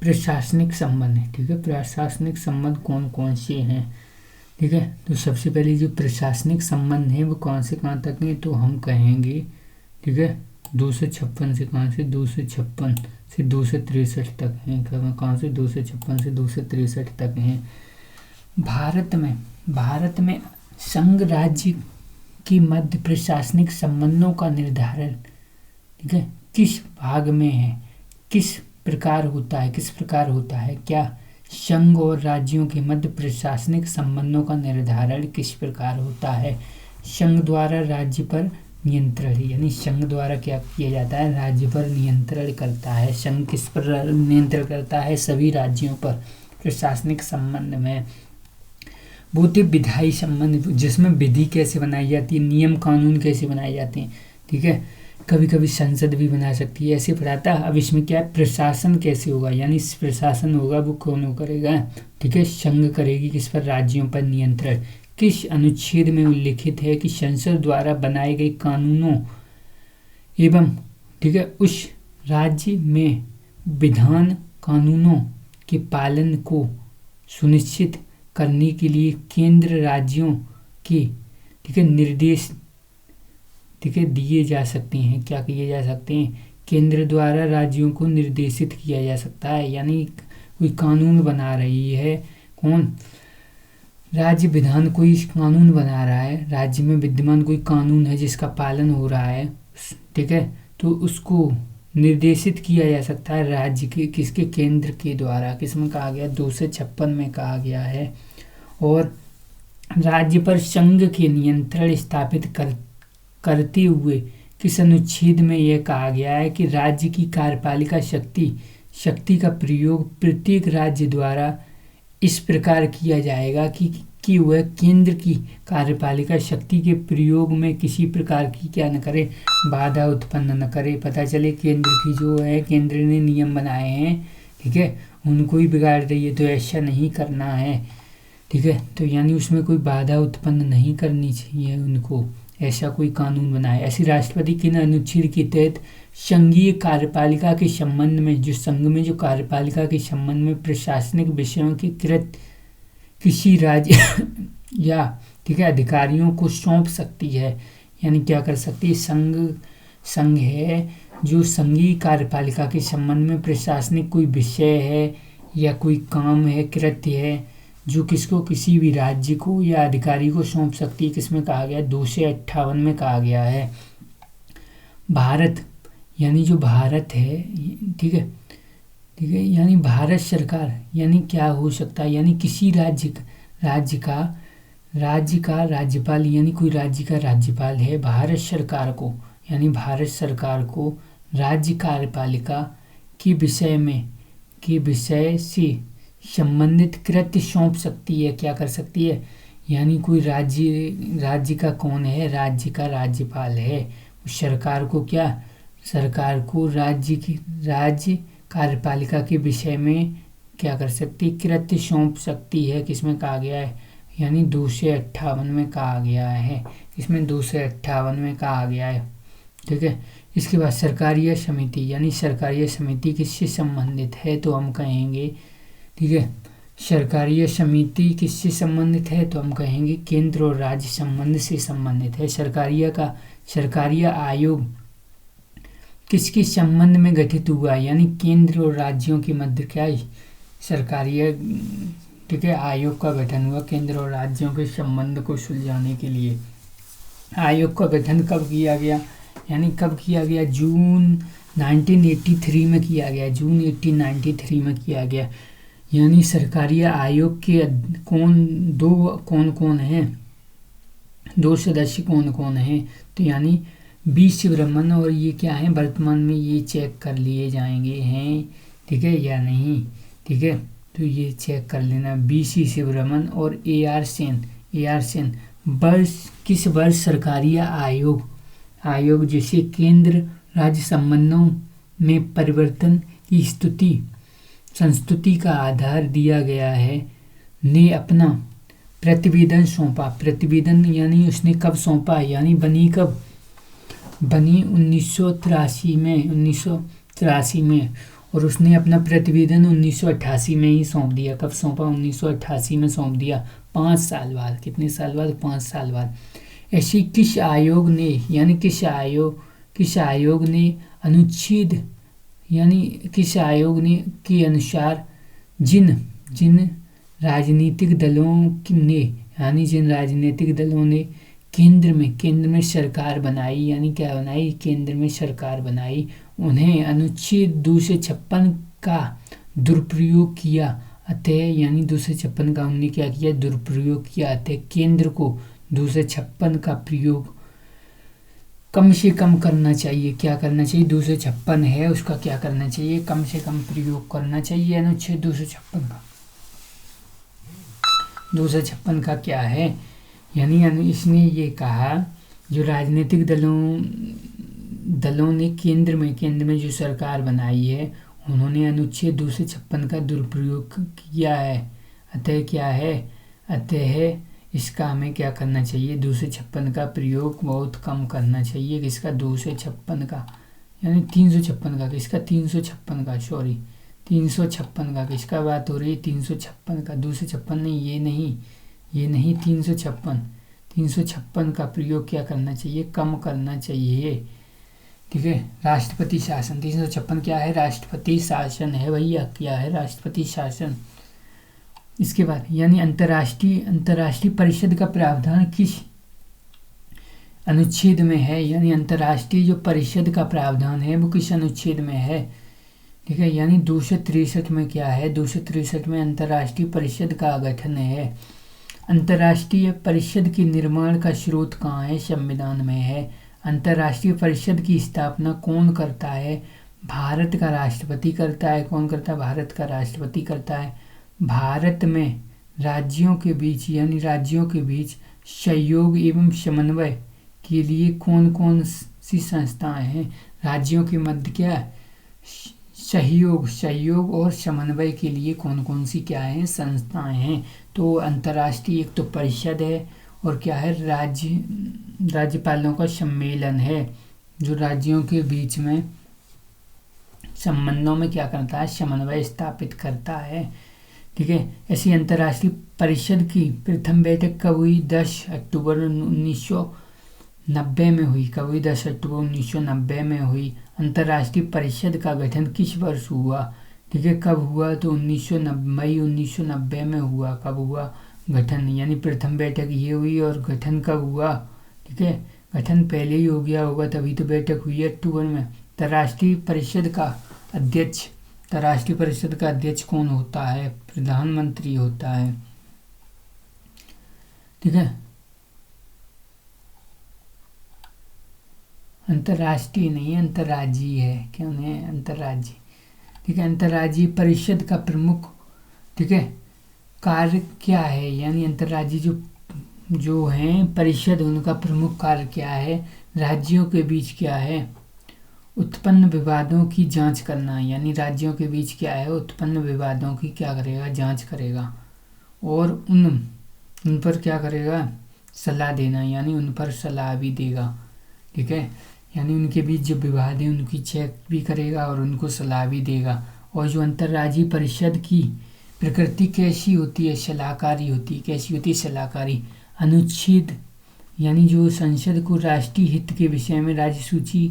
प्रशासनिक संबंध है। ठीक है, प्रशासनिक संबंध कौन कौन से हैं। ठीक है, तो सबसे पहले जो प्रशासनिक संबंध है वो कहाँ से कहाँ तक है, तो हम कहेंगे, ठीक है, 256 से कहाँ से 256 से 263 तक हैं। कहाँ से 256 से 263 तक हैं। भारत में संघ राज्य की मध्य प्रशासनिक संबंधों का निर्धारण, ठीक है, किस भाग में है, किस प्रकार होता है, क्या संघ और राज्यों के मध्य प्रशासनिक संबंधों का निर्धारण किस प्रकार होता है। संघ द्वारा राज्य पर नियंत्रण, यानी संघ द्वारा क्या किया जाता है, राज्य पर नियंत्रण करता है। संघ किस पर नियंत्रण करता है, सभी राज्यों पर। प्रशासनिक संबंध में भौतिक विधायी संबंध, जिसमें विधि कैसे बनाई जाती है, नियम कानून कैसे बनाए जाते हैं। ठीक है, कभी कभी संसद भी बना सकती है, ऐसे पढ़ाता। अब इसमें क्या है, प्रशासन कैसे होगा, यानी प्रशासन होगा वो कौन करेगा। ठीक है, संघ करेगी किस पर, राज्यों पर नियंत्रण। किस अनुच्छेद में उल्लिखित है कि संसद द्वारा बनाए गए कानूनों एवं, ठीक है, उस राज्य में विधान कानूनों के पालन को सुनिश्चित करने के लिए केंद्र राज्यों के, ठीक है, निर्देश, ठीक है, दिए जा सकते हैं। क्या किए जा सकते हैं, केंद्र द्वारा राज्यों को निर्देशित किया जा सकता है। यानी कोई कानून बना रही है, कौन, राज्य विधान कोई कानून बना रहा है, राज्य में विद्यमान कोई कानून है जिसका पालन हो रहा है, ठीक है, तो उसको निर्देशित किया जा सकता है राज्य के, किसके, केंद्र के द्वारा। किसमें कहा गया, 256 में कहा गया है। और राज्य पर संघ के नियंत्रण स्थापित करते हुए किस अनुच्छेद में यह कहा गया है कि राज्य की कार्यपालिका शक्ति का प्रयोग प्रत्येक राज्य द्वारा इस प्रकार किया जाएगा कि वह केंद्र की कार्यपालिका शक्ति के प्रयोग में किसी प्रकार की क्या न करे, बाधा उत्पन्न न करे। पता चले केंद्र की जो है, केंद्र ने नियम बनाए हैं, ठीक है, उनको ही बिगाड़ रही है, तो ऐसा नहीं करना है। ठीक है, तो यानी उसमें कोई बाधा उत्पन्न नहीं करनी चाहिए उनको, ऐसा कोई कानून बनाए। ऐसी राष्ट्रपति के अनुच्छेद के तहत संघीय कार्यपालिका के संबंध में, जो संघ में जो कार्यपालिका के संबंध में प्रशासनिक विषयों की कृत किसी राज्य या, ठीक है, अधिकारियों को सौंप सकती है। यानी क्या कर सकती है, संघ है जो संघीय कार्यपालिका के संबंध में प्रशासनिक कोई विषय है या कोई काम है, कृत्य है, जो किसको, किसी भी राज्य को या अधिकारी को सौंप सकती है। किसमें कहा गया, 258 में कहा गया है। भारत, यानी जो भारत है, ठीक है, ठीक है, यानी भारत सरकार, यानी क्या हो सकता है, यानी किसी राज्य का राज्यपाल, यानी कोई राज्य का राज्यपाल है, भारत सरकार को, यानी भारत सरकार को राज्य कार्यपालिका के विषय से संबंधित कृत्य सौंप सकती है। क्या कर सकती है, यानी कोई राज्य का कौन है, राज्य का राज्यपाल है, सरकार को क्या, सरकार को राज्य कार्यपालिका के विषय में क्या कर सकती है, कृत्य सौंप सकती है। किसमें कहा गया है, यानी 258 में कहा गया है। इसमें 258 में कहा गया है। ठीक है, इसके बाद सरकारीय समिति, यानी सरकारीय समिति किससे संबंधित है, तो हम कहेंगे, ठीक है, सरकारीय समिति किससे संबंधित है, तो हम कहेंगे केंद्र और राज्य संबंध से संबंधित है। सरकारीय आयोग किसके संबंध में गठित हुआ, यानी केंद्र और राज्यों के मध्य क्या सरकारीय, ठीक है, आयोग का गठन हुआ केंद्र और राज्यों के संबंध को सुलझाने के लिए। आयोग का गठन कब किया गया, यानी कब किया गया, जून 1983 में किया गया, जून 1893 में किया गया। यानी सरकारीय आयोग के कौन कौन हैं, 2 सदस्य कौन कौन हैं, तो यानी बी शिवरमन, और ये क्या है, वर्तमान में ये चेक कर लिए जाएंगे हैं, ठीक है, या नहीं, ठीक है, तो ये चेक कर लेना, BC शिवरमन और AR सेन। किस वर्ष सरकारीय आयोग जिसे केंद्र राज्य संबंधों में परिवर्तन की संस्तुति का आधार दिया गया है, ने अपना प्रतिवेदन सौंपा। प्रतिवेदन यानी उसने कब सौंपा, यानी बनी 1983 में और उसने अपना प्रतिवेदन 1988 में ही सौंप दिया। कब सौंपा? 1988 में सौंप दिया। 5 साल बाद। कितने साल बाद? 5 साल बाद। ऐसे किस आयोग ने, यानी किस आयोग ने अनुच्छेद, यानी किस आयोग ने के अनुसार जिन जिन राजनीतिक दलों ने, यानी जिन राजनीतिक दलों ने केंद्र में सरकार बनाई, यानी क्या बनाई? केंद्र में सरकार बनाई, उन्हें अनुच्छेद 256 का दुरुपयोग किया अतः, यानी 256 का उन्होंने क्या किया? दुरुपयोग किया। अतः केंद्र को 256 का प्रयोग कम से कम करना चाहिए। क्या करना चाहिए? 256 है उसका क्या करना चाहिए? कम से कम प्रयोग करना चाहिए अनुच्छेद 256 का। 256 का क्या है? यानी इसने ये कहा, जो राजनीतिक दलों ने केंद्र में जो सरकार बनाई है, उन्होंने अनुच्छेद 256 का दुरुपयोग किया है। अतः क्या है? अतः इसका हमें क्या करना चाहिए? 256 का प्रयोग बहुत कम करना चाहिए। किसका? 256 का, यानी 356 का। किसका? 356 का, सॉरी 356 का। किसका बात हो रही है? 356 का। 256 नहीं, ये नहीं 356 का प्रयोग क्या करना चाहिए? कम करना चाहिए। ठीक है। राष्ट्रपति शासन 356 क्या है? राष्ट्रपति शासन है भैया। क्या है? राष्ट्रपति शासन। इसके बाद यानी अंतर्राष्ट्रीय परिषद का प्रावधान किस अनुच्छेद में है? यानी अंतर्राष्ट्रीय जो परिषद का प्रावधान है वो किस अनुच्छेद में है? ठीक है। यानी 263 में क्या है? 263 में अंतर्राष्ट्रीय परिषद का गठन है। अंतर्राष्ट्रीय परिषद के निर्माण का स्रोत कहाँ है? संविधान में है। अंतर्राष्ट्रीय परिषद की स्थापना कौन करता है? भारत का राष्ट्रपति करता है। कौन करता है? भारत का राष्ट्रपति करता है। भारत में राज्यों के बीच, यानी राज्यों के बीच सहयोग एवं समन्वय के लिए कौन कौन सी संस्थाएं हैं? राज्यों के मध्य क्या? सहयोग और समन्वय के लिए कौन कौन सी क्या है? संस्थाएं हैं। तो अंतर्राष्ट्रीय एक तो परिषद है, और क्या है? राज्यपालों का सम्मेलन है, जो राज्यों के बीच में संबंधों में क्या करता है? समन्वय स्थापित करता है। ठीक है। ऐसी अंतर्राष्ट्रीय परिषद की प्रथम बैठक कब हुई? 10 अक्टूबर 1990 में हुई। कब हुई? 10 अक्टूबर 1990 में हुई। अंतर्राष्ट्रीय परिषद का गठन किस वर्ष हुआ? ठीक है। कब हुआ? तो मई 1990 में हुआ। कब हुआ गठन? यानी प्रथम बैठक ये हुई, और गठन कब हुआ? ठीक है। गठन पहले ही हो गया होगा, तभी तो बैठक हुई है अक्टूबर में। अंतर्राष्ट्रीय परिषद का अध्यक्ष कौन होता है? प्रधानमंत्री होता है। ठीक है। अंतर्राष्ट्रीय नहीं, अंतर्राज्यीय है। क्यों है? अंतर्राज्यीय। ठीक है। अंतर्राज्यीय परिषद का प्रमुख, ठीक है, कार्य क्या है? यानी अंतर्राज्यीय जो हैं परिषद, उनका प्रमुख कार्य क्या है? राज्यों के बीच क्या है? उत्पन्न विवादों की जांच करना। यानी राज्यों के बीच क्या है? उत्पन्न विवादों की क्या करेगा? जांच करेगा, और उन पर क्या करेगा? सलाह देना, यानी उन पर सलाह भी देगा। ठीक है। यानी उनके बीच जो विवाद है उनकी चेक भी करेगा, और उनको सलाह भी देगा। और जो अंतर्राज्यीय परिषद की प्रकृति कैसी होती है? सलाहकारी होती है। कैसी होती है? सलाहकारी। अनुच्छेद, यानी जो संसद को राष्ट्रीय हित के विषय में राज्य सूची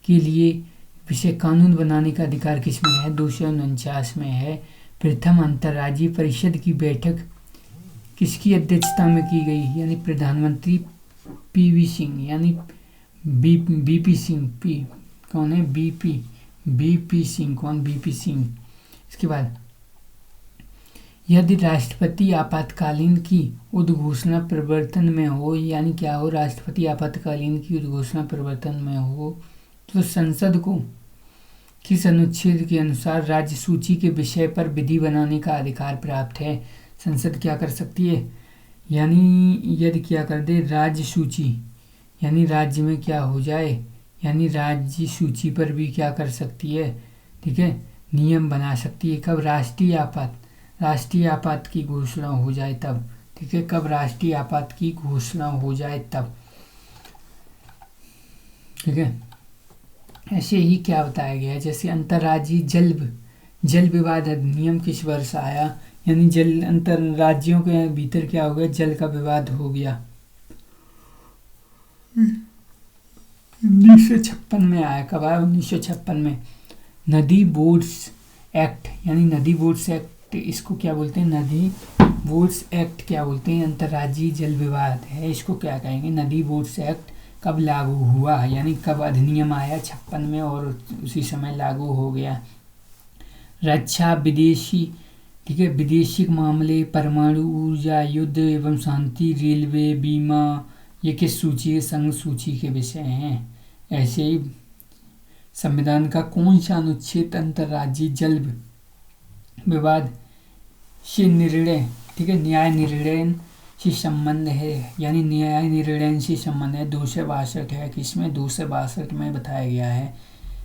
के लिए विषय कानून बनाने का अधिकार किसमें है? 249 में है। प्रथम अंतर्राज्यीय परिषद की बैठक किसकी अध्यक्षता में की गई? यानी प्रधानमंत्री पीवी सिंह, यानी बीपी सिंह। कौन है? बीपी सिंह। कौन? बीपी सिंह। इसके बाद यदि राष्ट्रपति आपातकालीन की उद्घोषणा प्रवर्तन में हो, यानी क्या हो? राष्ट्रपति आपातकालीन की उद्घोषणा प्रवर्तन में हो, तो संसद को किस अनुच्छेद के अनुसार राज्य सूची के विषय पर विधि बनाने का अधिकार प्राप्त है? संसद क्या कर सकती है? यानी यदि क्या कर दे? राज्य सूची, यानी राज्य में क्या हो जाए? यानी राज्य सूची पर भी क्या कर सकती है? ठीक है, नियम बना सकती है। कब? राष्ट्रीय आपात की घोषणा हो जाए तब। ठीक है। कब? राष्ट्रीय आपात की घोषणा हो जाए तब। ठीक है। ऐसे ही क्या बताया गया है? जैसे अंतर्राज्यीय जल विवाद अधिनियम किस वर्ष आया, यानी जल अंतर राज्यों के भीतर क्या हो गया, जल का विवाद हो गया, 1956 में आया। कब आया, 1956 में। नदी बोर्ड्स एक्ट, यानी नदी बोर्ड्स एक्ट, इसको क्या बोलते हैं, नदी बोर्ड्स एक्ट क्या बोलते हैं, अंतर्राज्यीय जल विवाद है, इसको क्या कहेंगे, नदी बोर्ड्स एक्ट कब लागू हुआ, यानी कब अधिनियम आया, 56 में, और उसी समय लागू हो गया। रक्षा, विदेशी, ठीक है, विदेशिक मामले, परमाणु ऊर्जा, युद्ध एवं शांति, रेलवे, बीमा, ये किस सूची के, संघ सूची के विषय हैं। ऐसे ही संविधान का कौन सा अनुच्छेद अंतर्राज्यीय जल विवाद से निर्णय, ठीक है, न्याय निर्णय से संबंध है, यानी न्याय निर्णय से संबंध है, 262 है, किसमें, 262 में बताया गया है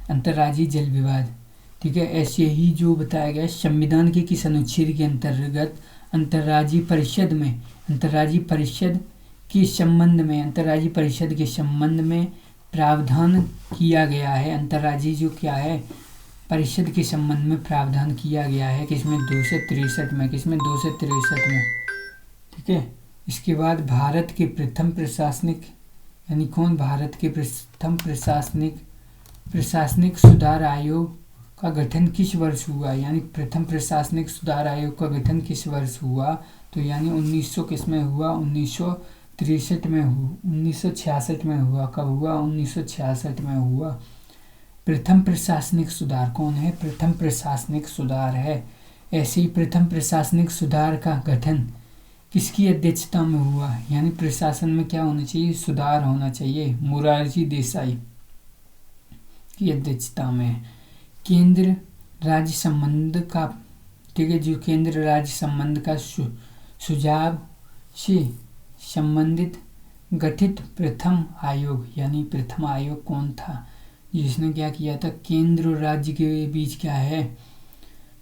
अंतर्राज्यीय जल विवाद, ठीक है। ऐसे ही जो बताया गया संविधान के किस अनुच्छेद के अंतर्गत अंतर्राज्यीय परिषद में, अंतर्राज्यीय परिषद के संबंध में, अंतर्राज्यीय परिषद के संबंध में प्रावधान किया गया है, अंतर्राज्यीय जो क्या है परिषद के संबंध में प्रावधान किया गया है, किसमें, 263 में, किसमें, 263 में, ठीक है। इसके बाद भारत के प्रथम प्रशासनिक, यानी कौन, भारत के प्रथम प्रशासनिक सुधार आयोग का गठन किस वर्ष हुआ, यानी प्रथम प्रशासनिक सुधार आयोग का गठन किस वर्ष हुआ, तो यानी 1900 किसमें हुआ, 1963 में हुआ, 1966 में हुआ। कब हुआ, 1966 में हुआ। प्रथम प्रशासनिक सुधार कौन है, प्रथम प्रशासनिक सुधार है। ऐसे ही प्रथम प्रशासनिक सुधार का गठन किसकी अध्यक्षता में हुआ, यानी प्रशासन में क्या होना चाहिए, सुधार होना चाहिए, मोरारजी देसाई की अध्यक्षता में। केंद्र राज्य संबंध का, ठीक है, जो केंद्र राज्य संबंध का सुझाव से संबंधित गठित प्रथम आयोग, यानी प्रथम आयोग कौन था, जिसने क्या किया था, केंद्र और राज्य के बीच क्या है,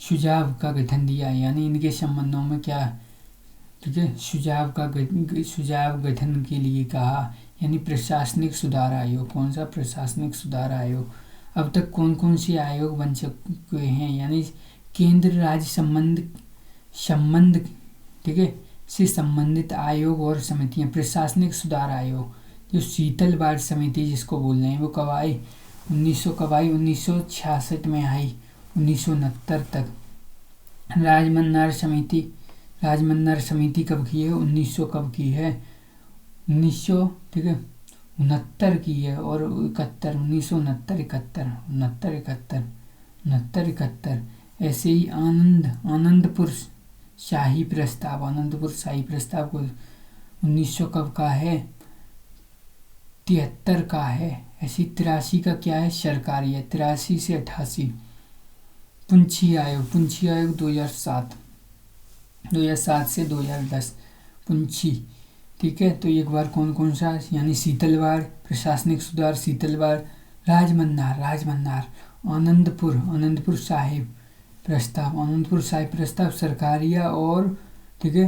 सुझाव का गठन दिया, यानी इनके संबंधों में क्या, ठीक है, सुझाव गठन के लिए कहा, यानी प्रशासनिक सुधार आयोग। कौन सा, प्रशासनिक सुधार आयोग। अब तक कौन कौन से आयोग बन चुके हैं, यानी केंद्र राज्य संबंध, ठीक है, से संबंधित आयोग और समितियां। प्रशासनिक सुधार आयोग, जो शीतल बाड़ समिति जिसको बोल रहे हैं, वो कब आई, 1966 में आई, 1969 तक। राजमन्नार समिति कब की है, 1900 कब की है, 1900, ठीक है, 69 की है, और 71, 1969, ऐसे ही आनंदपुर शाही प्रस्ताव को 1900 कब का है, 73 का है। ऐसी 83 का क्या है, सरकारी है, 83 से 88। पुंछी आयोग 2007 से 2010, पुंछी, ठीक है। तो एक बार कौन कौन सा, यानी शीतलवाड़, प्रशासनिक सुधार, शीतलवाड़, राजमन्नार, आनंदपुर साहिब प्रस्ताव, सरकारिया, और ठीक है,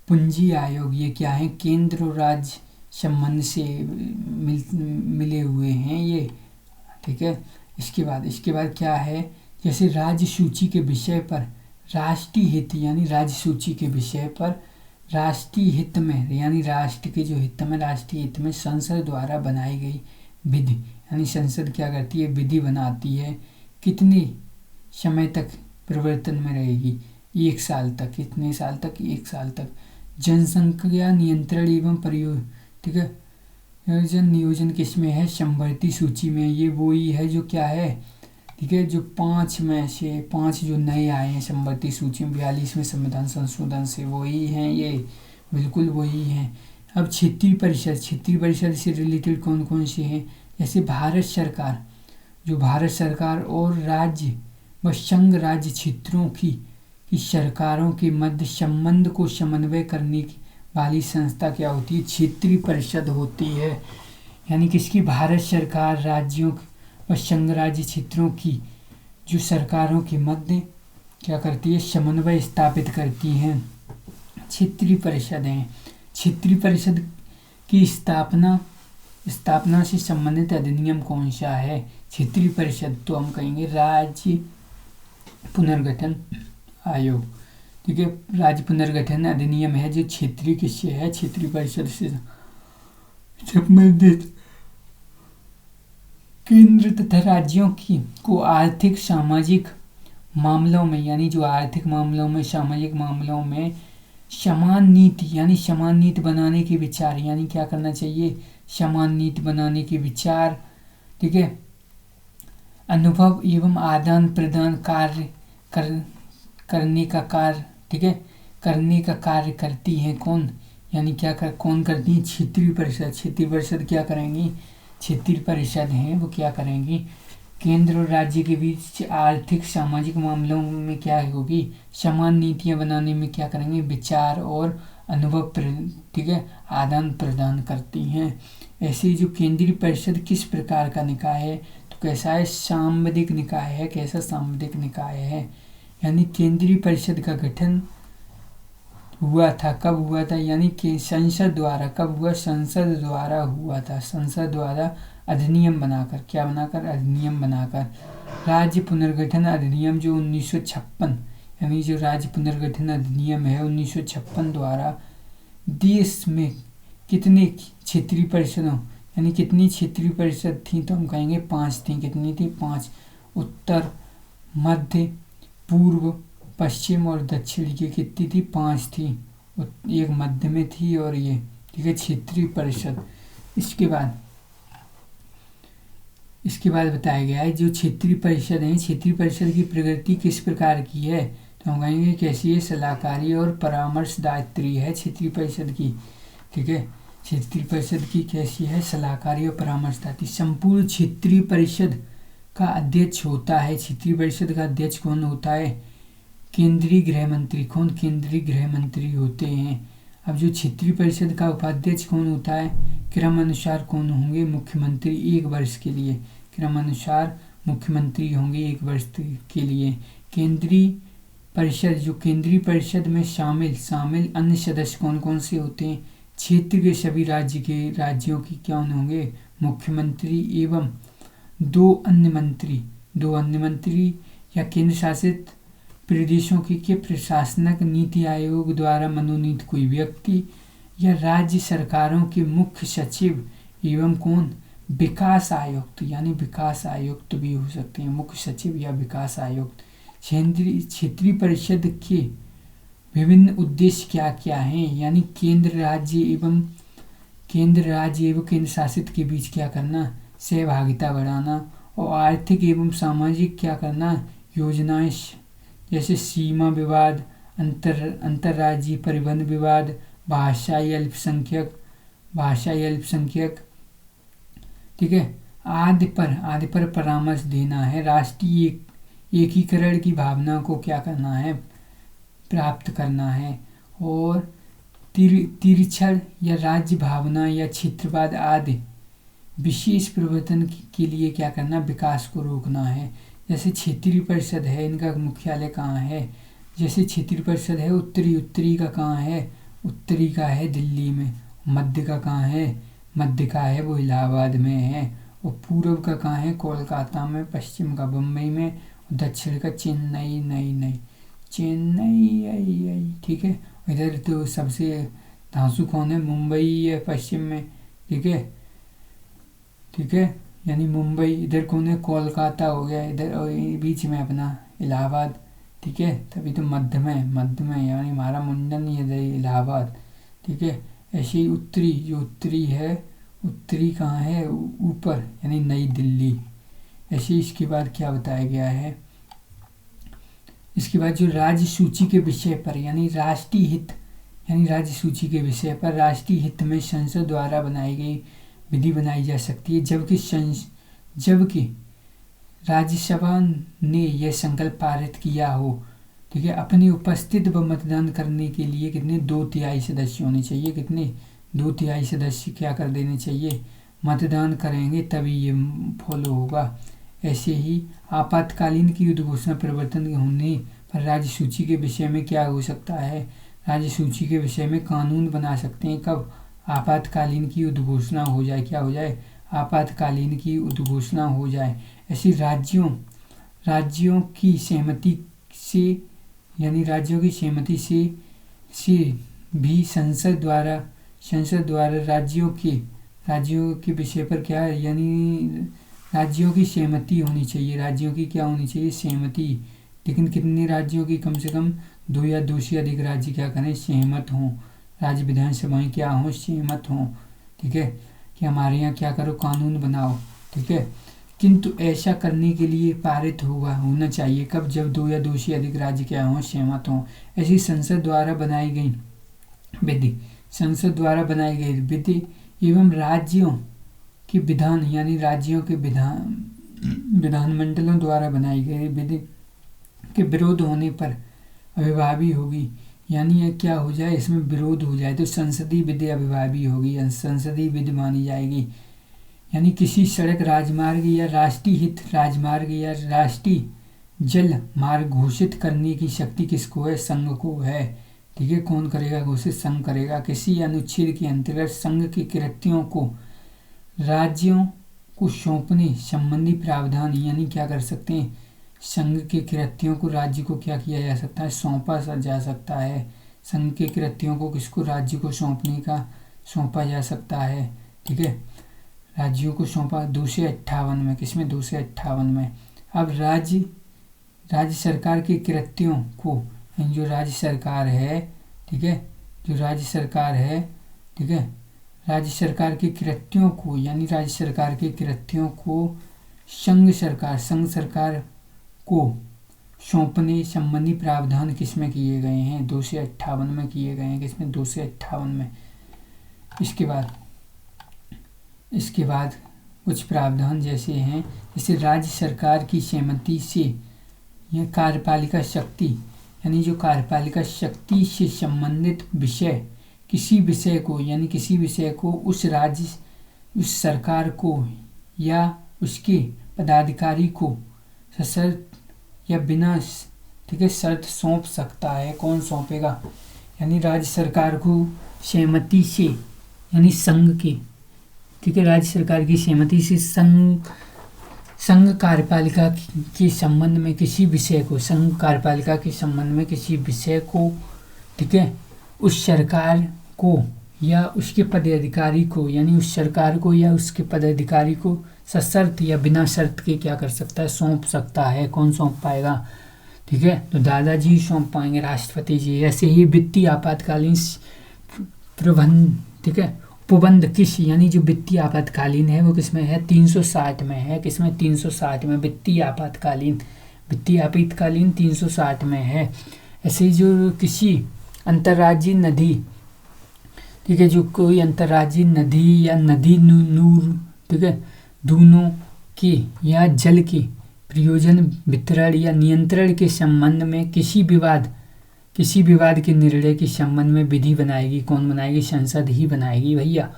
पूंजी आयोग, ये क्या है, केंद्र और राज्य संबंध से मिले हुए हैं ये, ठीक है। इसके बाद क्या है, जैसे राज्य सूची के विषय पर राष्ट्रीय हित, यानी राज्य सूची के विषय पर राष्ट्रीय हित में, यानी राष्ट्र के जो हित में, राष्ट्रीय हित में संसद द्वारा बनाई गई विधि, यानी संसद क्या करती है, विधि बनाती है, कितने समय तक प्रवर्तन में रहेगी, 1 साल तक। कितने साल तक, 1 साल तक। जनसंख्या नियंत्रण एवं ठीक है, नियोजन किसमें है, समवर्ती सूची में। ये वही है जो क्या है, ठीक है, जो 5 में से 5 जो नए आए हैं समवर्ती सूची में 42वें संविधान संशोधन से, वही हैं ये, बिल्कुल वही हैं। अब क्षेत्रीय परिषद से रिलेटेड कौन कौन से हैं, जैसे भारत सरकार और राज्य व संघ राज्य क्षेत्रों की सरकारों के मध्य संबंध को समन्वय करने वाली संस्था क्या होती है, क्षेत्रीय परिषद होती है। यानी किसकी, भारत सरकार, राज्यों और संघ राज्य क्षेत्रों की जो सरकारों के मध्य क्या करती है, समन्वय स्थापित करती हैं, क्षेत्रीय परिषद हैं। क्षेत्रीय परिषद की स्थापना से संबंधित अधिनियम कौन सा है, क्षेत्रीय परिषद, तो हम कहेंगे राज्य पुनर्गठन आयोग। ठीक है, राज्य पुनर्गठन अधिनियम है जो क्षेत्रीय किससे है, क्षेत्रीय परिषद से संबंधित केंद्र तथा राज्यों की को आर्थिक सामाजिक मामलों में, यानी जो आर्थिक मामलों में सामाजिक मामलों में समान नीति, यानी समान नीति बनाने के विचार, यानी क्या करना चाहिए, समान नीति बनाने के विचार। ठीक है, अनुभव एवं आदान प्रदान कार्य करने का कार्य, ठीक है, करने का कार्य करती है कौन, यानी कौन करती है, क्षेत्रीय परिषद। क्षेत्रीय परिषद क्या करेंगी, क्षेत्रीय परिषद हैं वो क्या करेंगी, केंद्र और राज्य के बीच आर्थिक सामाजिक मामलों में क्या होगी, समान नीतियां बनाने में क्या करेंगे, विचार और अनुभव, ठीक है, आदान प्रदान करती हैं। ऐसे जो केंद्रीय परिषद किस प्रकार का निकाय है, तो कैसा है, सांविधिक निकाय है। कैसा, सांविधिक निकाय है। यानी केंद्रीय परिषद का गठन हुआ था, कब हुआ था, यानी कि संसद द्वारा, कब हुआ, संसद द्वारा हुआ था, संसद द्वारा अधिनियम बनाकर, क्या बनाकर, अधिनियम बनाकर। राज्य पुनर्गठन अधिनियम जो 1956, यानी जो राज्य पुनर्गठन अधिनियम है 1956 द्वारा देश में कितने क्षेत्रीय परिषदों, यानी कितनी क्षेत्रीय परिषद थी, तो हम कहेंगे 5 थी। कितनी थी, 5। उत्तर, मध्य, पूर्व, पश्चिम और दक्षिण की कितनी थी, 5 थी। एक मध्य में थी और ये, ठीक है, क्षेत्रीय परिषद। इसके बाद बताया गया है जो क्षेत्रीय परिषद है, क्षेत्रीय परिषद की प्रगति किस प्रकार की है, तो हम कहेंगे कैसी है, सलाहकारी और परामर्शदात्री है क्षेत्रीय परिषद की। ठीक है, क्षेत्रीय परिषद की कैसी है, सलाहकारी और परामर्शदात्री। संपूर्ण क्षेत्रीय परिषद का अध्यक्ष होता है, क्षेत्रीय परिषद का अध्यक्ष कौन होता है, केंद्रीय गृह मंत्री। कौन, केंद्रीय गृह मंत्री होते हैं। अब जो क्षेत्रीय परिषद का उपाध्यक्ष कौन होता है, क्रम अनुसार कौन होंगे, मुख्यमंत्री 1 वर्ष के लिए, क्रम अनुसार मुख्यमंत्री होंगे 1 वर्ष के लिए। केंद्रीय परिषद, जो केंद्रीय परिषद में शामिल अन्य सदस्य कौन कौन से होते हैं, क्षेत्र के सभी राज्यों की क्या होंगे, मुख्यमंत्री एवं 2 अन्य मंत्री या केंद्र शासित प्रदेशों के प्रशासनक नीति आयोग द्वारा मनोनीत कोई व्यक्ति या राज्य सरकारों के मुख्य सचिव एवं कौन, विकास आयुक्त, यानी विकास आयुक्त भी हो सकते हैं, मुख्य सचिव या विकास आयुक्त। क्षेत्रीय परिषद के विभिन्न उद्देश्य क्या क्या हैं, यानी केंद्र राज्य एवं केंद्र शासित के बीच क्या करना, सहभागिता बढ़ाना और आर्थिक एवं सामाजिक क्या करना, योजनाएं जैसे सीमा विवाद, अंतर्राज्यीय परिवहन विवाद, भाषाई अल्पसंख्यक, ठीक है, आदि पर परामर्श देना है। राष्ट्रीय एकीकरण की भावना को क्या करना है, प्राप्त करना है। और तिरछड़ या राज्य भावना या क्षेत्रवाद आदि विशेष प्रवर्तन के लिए क्या करना, विकास को रोकना है। जैसे क्षेत्रीय परिषद है, इनका मुख्यालय कहाँ है, जैसे क्षेत्रीय परिषद है उत्तरी का कहाँ है, उत्तरी का है दिल्ली में। मध्य का कहाँ है, मध्य का है वो इलाहाबाद में है। और पूर्व का कहाँ है, कोलकाता में। पश्चिम का बम्बई में। और दक्षिण का चेन्नई, ठीक है। इधर तो सबसे धांसू कौन है, मुंबई है पश्चिम में, ठीक है, यानी मुंबई। इधर कौन है, कोलकाता हो गया इधर, और बीच में अपना इलाहाबाद, ठीक है। तभी तो मध्य में यानी हमारा मुंडन इधर इलाहाबाद, ठीक है। ऐसे ही उत्तरी है, उत्तरी कहाँ है, ऊपर, यानी नई दिल्ली। ऐसे इसके बाद क्या बताया गया है, इसके बाद जो राज्य सूची के विषय पर, यानी राष्ट्रीय हित, यानी राज्य सूची के विषय पर राष्ट्रीय हित में संसद द्वारा बनाई गई विधि बनाई जा सकती है, जबकि राज्यसभा ने यह संकल्प पारित किया हो, ठीक है। अपने उपस्थित व मतदान करने के लिए कितने 2/3 सदस्य होने चाहिए, कितने 2/3 सदस्य क्या कर देने चाहिए, मतदान करेंगे तभी ये फॉलो होगा। ऐसे ही आपातकालीन की उद्घोषणा परिवर्तन होने पर राज्य सूची के विषय में क्या हो सकता है, राज्य सूची के विषय में कानून बना सकते हैं। कब, आपातकालीन की उद्घोषणा हो जाए, क्या हो जाए, आपातकालीन की उद्घोषणा हो जाए। ऐसी राज्यों की सहमति से यानी राज्यों की सहमति से भी संसद द्वारा राज्यों के विषय पर क्या है, यानी राज्यों की सहमति होनी चाहिए। राज्यों की क्या होनी चाहिए, सहमति। लेकिन कितने राज्यों की, कम से कम 2 या 2 से अधिक राज्य क्या करें, सहमत हों। राज्य विधानसभाएं क्या हों, सहमत हों। ठीक है, कि हमारे यहाँ क्या करो, कानून बनाओ। ठीक है, किंतु ऐसा करने के लिए पारित होना चाहिए कब, जब 2 या 2 से अधिक राज्य क्या हों, सहमत हों। ऐसी संसद द्वारा बनाई गई विधि एवं राज्यों के विधान, यानी राज्यों के विधानमंडलों द्वारा बनाई गई विधि के विरोध होने पर अभिभावी होगी। यानी ये क्या हो जाए, इसमें विरोध हो जाए तो संसदीय विधि अभिभावी होगी, संसदीय विधि मानी जाएगी। यानी किसी सड़क, राजमार्ग या राष्ट्रीय हित राजमार्ग या राष्ट्रीय जल मार्ग घोषित करने की शक्ति किसको है, संघ को है। ठीक है, कौन करेगा घोषित, संघ करेगा। किसी अनुच्छेद के अंतर्गत संघ के कृत्यों को राज्यों को सौंपने संबंधी प्रावधान, यानी क्या कर सकते हैं, संघ के कृत्यों को राज्य को क्या किया जा सकता है, सौंपा जा सकता है। संघ के कृत्यों को किसको, राज्य को सौंपा जा सकता है। ठीक है, राज्यों को सौंपा 258 में, किसमें, 258 में। अब राज्य सरकार के कृत्यों को, जो राज्य सरकार है, ठीक है, जो राज्य सरकार है, ठीक है, राज्य सरकार के कृत्यों को, यानी राज्य सरकार के कृत्यों को संघ सरकार को सौंपने संबंधी प्रावधान किसमें किए गए हैं, 258 में किए गए हैं। किसमें, 258 में। इसके बाद कुछ प्रावधान जैसे हैं, जैसे राज्य सरकार की सहमति से यह कार्यपालिका शक्ति, यानी जो कार्यपालिका शक्ति से संबंधित विषय, किसी विषय को उस सरकार को या उसके पदाधिकारी को सशर्त या बिना, ठीक है, शर्त सौंप सकता है। कौन सौंपेगा, यानी राज्य सरकार को सहमति से, यानी संघ के, ठीक है, राज्य सरकार की सहमति से संघ कार्यपालिका के संबंध में किसी विषय को, संघ कार्यपालिका के संबंध में किसी विषय को, ठीक है, उस सरकार को या उसके पदाधिकारी को, यानी उस सरकार को या उसके पदाधिकारी को सशर्त या बिना शर्त के क्या कर सकता है, सौंप सकता है। कौन सौंप पाएगा, ठीक है, तो दादाजी सौंप पाएंगे, राष्ट्रपति जी। ऐसे ही वित्तीय आपातकालीन प्रबंध, ठीक है, उपबंध किस, यानी जो वित्तीय आपातकालीन है वो किसमें है, 360 में है। किसमें, 360 में। वित्तीय आपातकालीन 360 में है। ऐसे ही जो किसी अंतर्राज्यीय नदी, ठीक है, जो कोई अंतर्राज्यीय नदी या नदी नूर, ठीक है, दोनों के या जल के प्रयोजन, वितरण या नियंत्रण के संबंध में किसी विवाद के निर्णय के संबंध में विधि बनाएगी। कौन बनाएगी, संसद ही बनाएगी भैया।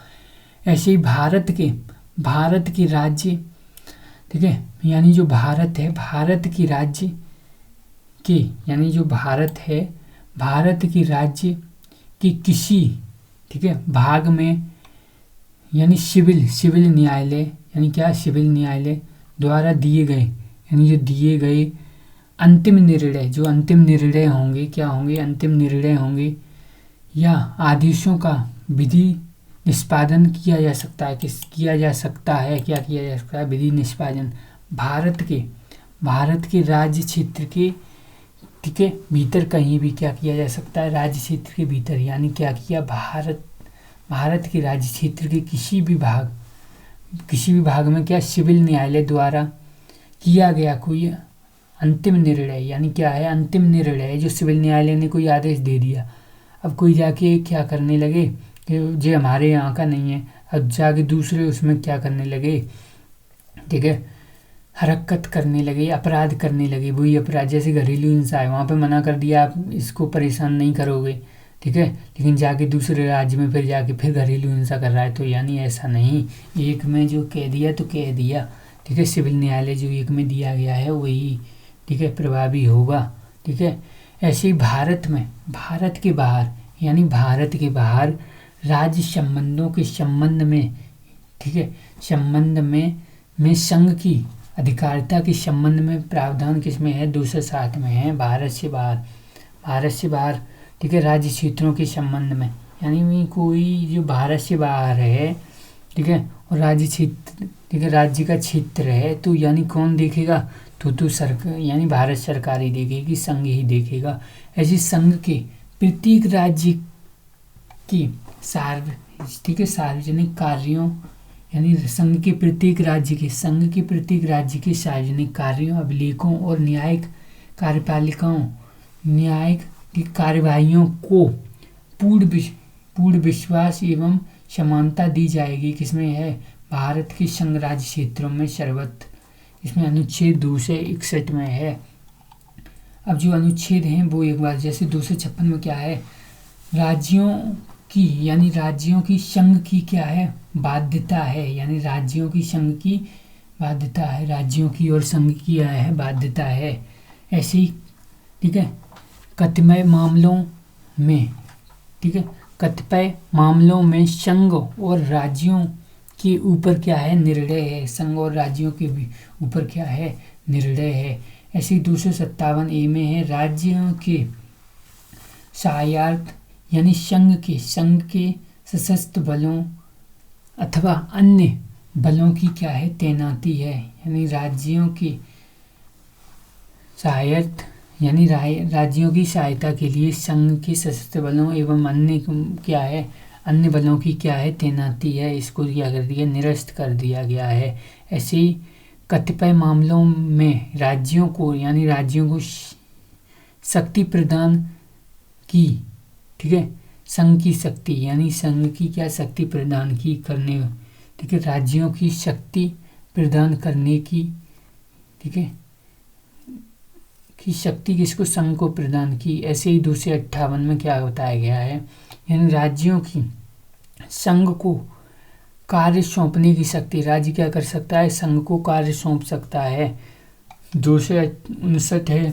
ऐसे ही भारत के राज्य, ठीक है, यानी जो भारत है, भारत के राज्य के, यानी जो भारत है, भारत के राज्य के किसी, ठीक है, भाग में, यानी सिविल न्यायालय, यानी क्या, सिविल न्यायालय द्वारा दिए गए, यानी जो दिए गए अंतिम निर्णय होंगे, क्या होंगे, अंतिम निर्णय होंगे या आदेशों का विधि निष्पादन किया जा सकता है। किया जा सकता है विधि निष्पादन भारत के राज्य क्षेत्र के, ठीक है, भीतर कहीं भी क्या किया जा सकता है, राज्य क्षेत्र के भीतर। यानी क्या किया, भारत के राज्य क्षेत्र के किसी भी भाग में क्या, सिविल न्यायालय द्वारा किया गया कोई अंतिम निर्णय, यानी क्या है, अंतिम निर्णय, जो सिविल न्यायालय ने कोई आदेश दे दिया। अब कोई जाके क्या करने लगे कि जो हमारे यहाँ का नहीं है, अब जाके दूसरे उसमें क्या करने लगे, ठीक है, हरकत करने लगे, अपराध करने लगे। वही अपराध जैसे घरेलू हिंसा है, वहाँ पे मना कर दिया आप इसको परेशान नहीं करोगे, ठीक है, लेकिन जाके दूसरे राज्य में फिर घरेलू हिंसा कर रहा है। तो यानी ऐसा नहीं, एक में जो कह दिया तो कह दिया, ठीक है, सिविल न्यायालय जो एक में दिया गया है वही, ठीक है, प्रभावी होगा। ठीक है, ऐसे ही भारत के बाहर, यानी भारत के बाहर राज्य संबंधों के संबंध में, ठीक है, संबंध में संघ की अधिकारिता के संबंध में प्रावधान किसमें है? 260 में है, भारत से बाहर। भारत से बाहर, ठीक है, राज्य क्षेत्रों के संबंध में, यानी कोई जो भारत से बाहर है, ठीक है, और राज्य क्षेत्र, ठीक है, राज्य का क्षेत्र है, तो यानी कौन देखेगा? तो सरकार, यानी भारत सरकार ही देखेगी, संघ ही देखेगा। ऐसे संघ के प्रत्येक राज्य की ठीक है, सार्वजनिक कार्यों, यानी संघ के प्रत्येक राज्य के सार्वजनिक कार्यों, अभिलेखों और न्यायिक कार्यवाहियों को पूर्ण विश्वास एवं समानता दी जाएगी। किसमें है? भारत के संघ राज्य क्षेत्रों में सर्वत्र। इसमें अनुच्छेद 261 में है। अब जो अनुच्छेद हैं वो एक बार, जैसे 256 में क्या है? राज्यों की संघ की क्या है? बाध्यता है, यानी राज्यों की संघ की बाध्यता है, राज्यों की और संघ की क्या है? बाध्यता है। ऐसे ही, ठीक है, कतिपय मामलों में संघ और राज्यों के ऊपर क्या है? निर्णय है। संघ और राज्यों के ऊपर क्या है? निर्णय है। ऐसे 257A में है, राज्यों के सहायक, यानी संघ के सशस्त्र बलों अथवा अन्य बलों की क्या है? तैनाती है। यानी राज्यों की सहायक, यानी राज्यों की सहायता के लिए संघ के सशस्त्र बलों एवं अन्य क्या है? अन्य बलों की क्या है? तैनाती है। इसको क्या कर दिया? निरस्त कर दिया गया है। ऐसे ही कतिपय मामलों में राज्यों को शक्ति प्रदान की, ठीक है, संघ की शक्ति, यानी संघ की क्या शक्ति प्रदान की करने, ठीक है, राज्यों की शक्ति प्रदान करने की, ठीक है, की शक्ति किसको? संघ को प्रदान की। ऐसे ही 258 में क्या बताया गया है? यानी राज्यों की संघ को कार्य सौंपने की शक्ति, राज्य क्या कर सकता है? संघ को कार्य सौंप सकता है। 259 है,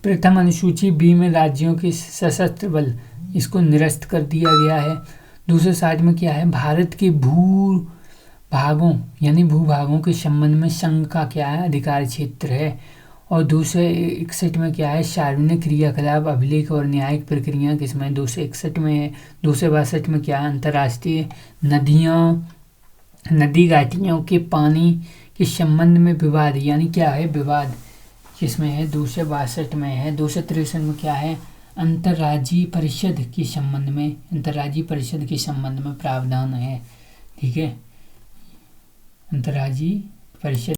प्रथम अनुसूची बी में राज्यों के सशस्त्र बल, इसको निरस्त कर दिया गया है। 260 में क्या है? भारत के भूभागों के संबंध में संघ का क्या है? अधिकार क्षेत्र है। और 261 में क्या है? सार्वजनिक क्रियाकलाप, अभिलेख और न्यायिक प्रक्रिया किसमें? 261 में है। 262 में क्या है? अंतर्राष्ट्रीय नदी घाटियों के पानी के संबंध में विवाद, यानी क्या है? विवाद किसमें है? 262 में है। 263 में क्या है? अंतर्राज्यीय परिषद के संबंध में प्रावधान है, ठीक है, अंतर्राज्यीय परिषद